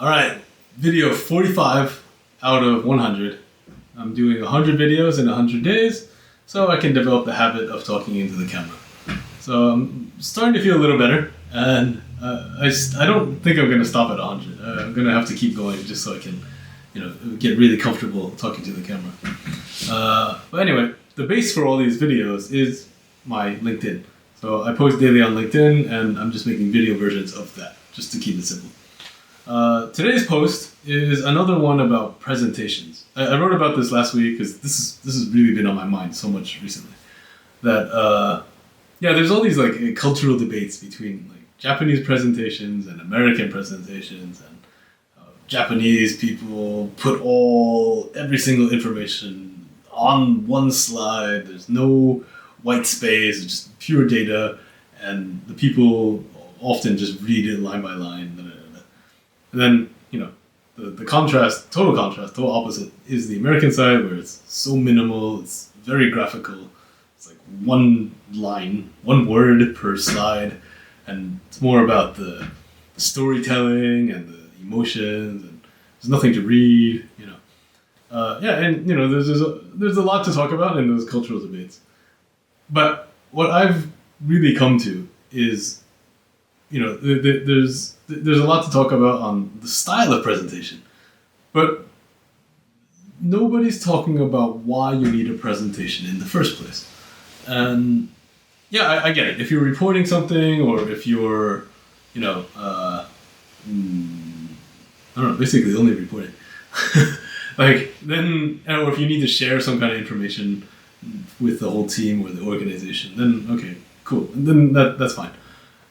All right, video 45 out of 100. I'm doing 100 videos in 100 days, so I can develop the habit of talking into the camera. So I'm starting to feel a little better, and I don't think I'm going to stop at 100. I'm going to have to keep going just so I can, get really comfortable talking to the camera. But anyway, the base for all these videos is my LinkedIn. So I post daily on LinkedIn, and I'm just making video versions of that, just to keep it simple. Today's post is another one about presentations. I wrote about this last week because this has really been on my mind so much recently. That there's all these cultural debates between Japanese presentations and American presentations, and Japanese people put every single information on one slide. There's no white space, it's just pure data, and the people often just read it line by line. And then, the contrast, total opposite, is the American side, where it's so minimal, it's very graphical. It's like one line, one word per slide, and it's more about the storytelling and the emotions, and there's nothing to read, there's a lot to talk about in those cultural debates. But what I've really come to is, there's a lot to talk about on the style of presentation, but nobody's talking about why you need a presentation in the first place. And I get it. If you're reporting something, or if you're, basically only reporting, then, or if you need to share some kind of information with the whole team or the organization, then okay, cool, and then that's fine.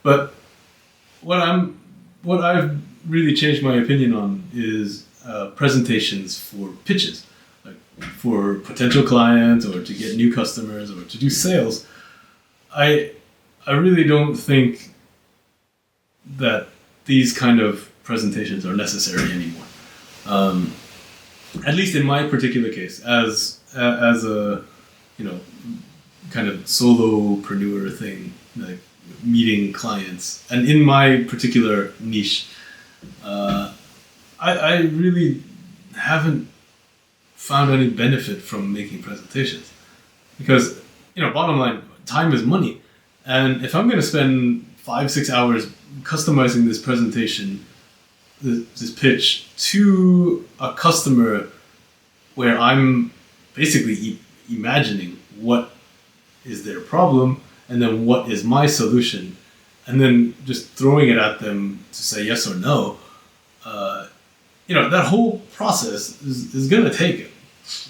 But what I've really changed my opinion on is presentations for pitches, for potential clients, or to get new customers, or to do sales. I really don't think that these kind of presentations are necessary anymore. At least in my particular case, as a kind of solopreneur thing, meeting clients, and in my particular niche, I really haven't found any benefit from making presentations, because bottom line, time is money, and if I'm going to spend 5-6 hours customizing this presentation, this pitch to a customer, where I'm basically imagining what is their problem and then what is my solution, and then just throwing it at them to say yes or no, that whole process is going to take a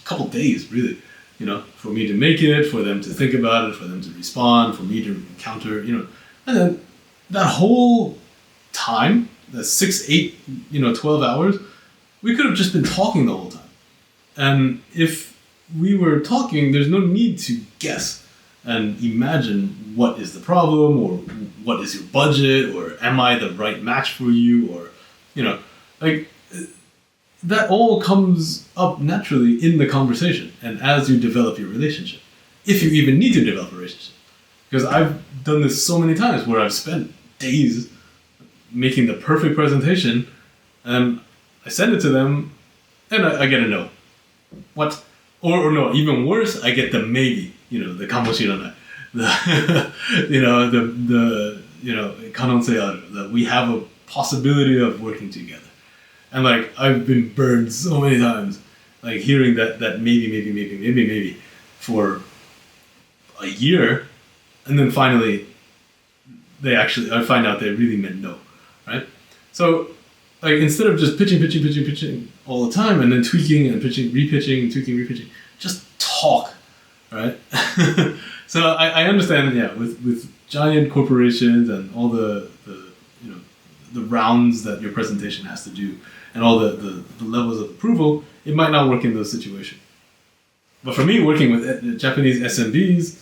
couple days, really, for me to make it, for them to think about it, for them to respond, for me to counter, and then that whole time, that 6, 8, 12 hours, we could have just been talking the whole time. And if we were talking, there's no need to guess and imagine what is the problem, or what is your budget, or am I the right match for you, or, that all comes up naturally in the conversation and as you develop your relationship, if you even need to develop a relationship. Because I've done this so many times where I've spent days making the perfect presentation, and I send it to them, and I get a no. What? Or no, even worse, I get the maybe, the kamoshiranai, the kanonsei aru, that we have a possibility of working together. And I've been burned so many times, hearing that maybe for a year, and then finally I find out they really meant no, right? So instead of just pitching all the time, and then tweaking and pitching, repitching, tweaking, repitching, just talk, right? So I understand, with giant corporations and all the rounds that your presentation has to do, and all the levels of approval, it might not work in those situations. But for me, working with Japanese SMBs,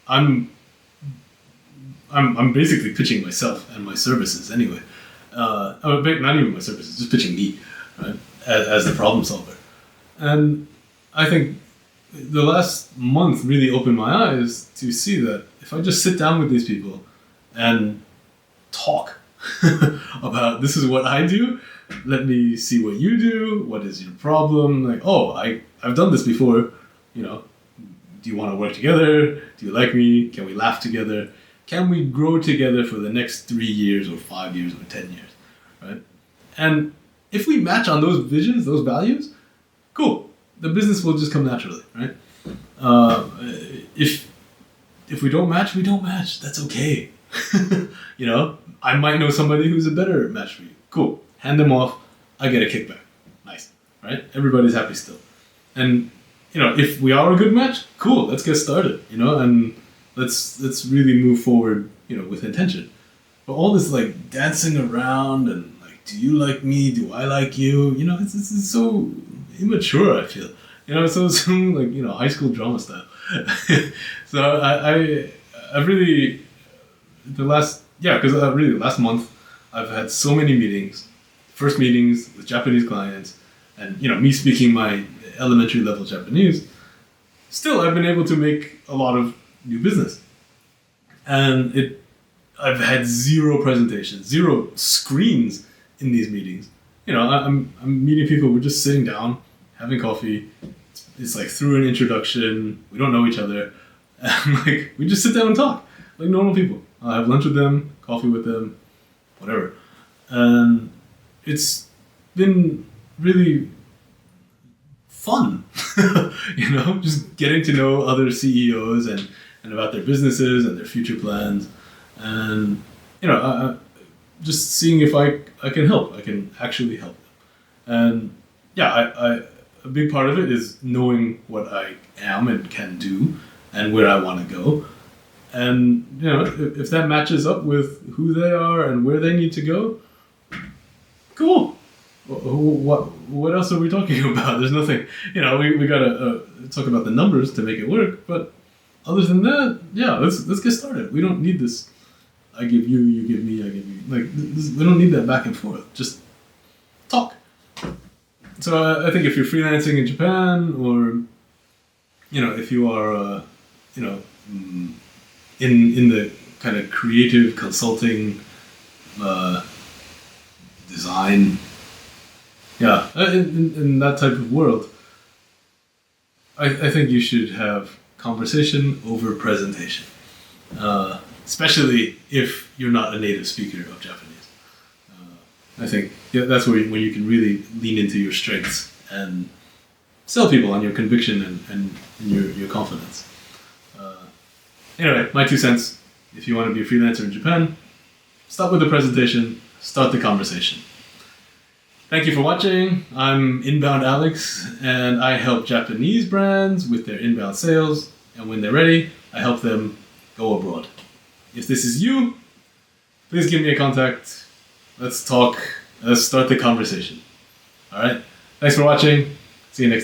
I'm basically pitching myself and my services anyway. Not even my services, just pitching me, right, as the problem solver. And I think the last month really opened my eyes to see that if I just sit down with these people and talk, about this is what I do. Let me see what you do. What is your problem? Like, oh, I've done this before. You know, do you want to work together? Do you like me? Can we laugh together? Can we grow together for the next 3 years or 5 years or 10 years, right? And if we match on those visions, those values, cool. The business will just come naturally, right? If we don't match, we don't match. That's okay. You know, I might know somebody who's a better match for you. Cool. Hand them off. I get a kickback. Nice, right? Everybody's happy still. And you know, if we are a good match, cool. Let's get started. You know, and let's really move forward. You know, with intention. But all this like dancing around and like, do you like me? Do I like you? You know, it's so immature. I feel. You know, so like, you know, high school drama style. So I really last month I've had so many meetings, first meetings with Japanese clients, and you know, me speaking my elementary level Japanese. Still, I've been able to make a lot of new business, and I've had zero presentations, zero screens in these meetings. You know, I'm meeting people. We're just sitting down, having coffee. It's like through an introduction. We don't know each other, and like we just sit down and talk like normal people. I have lunch with them, coffee with them, whatever, and it's been really fun. You know, just getting to know other CEOs and about their businesses and their future plans, and you know, just seeing if I can help. I can actually help them, and yeah, a big part of it is knowing what I am and can do and where I want to go. And, you know, if that matches up with who they are and where they need to go, cool. What else are we talking about? There's nothing, you know, we got to talk about the numbers to make it work. But other than that, yeah, let's get started. We don't need this, I give you, you give me, I give you. Like, we don't need that back and forth. Just talk. So I think if you're freelancing in Japan, or you know, if you are, you know, in the kind of creative consulting, design, yeah, in that type of world, I think you should have conversation over presentation, especially if you're not a native speaker of Japanese. I think that's where you can really lean into your strengths and sell people on your conviction and your confidence. Anyway, my 2 cents. If you want to be a freelancer in Japan, start with the presentation, start the conversation. Thank you for watching. I'm Inbound Alex, and I help Japanese brands with their inbound sales, and when they're ready, I help them go abroad. If this is you, please give me a contact. Let's talk. Let's start the conversation. All right. Thanks for watching. See you next time.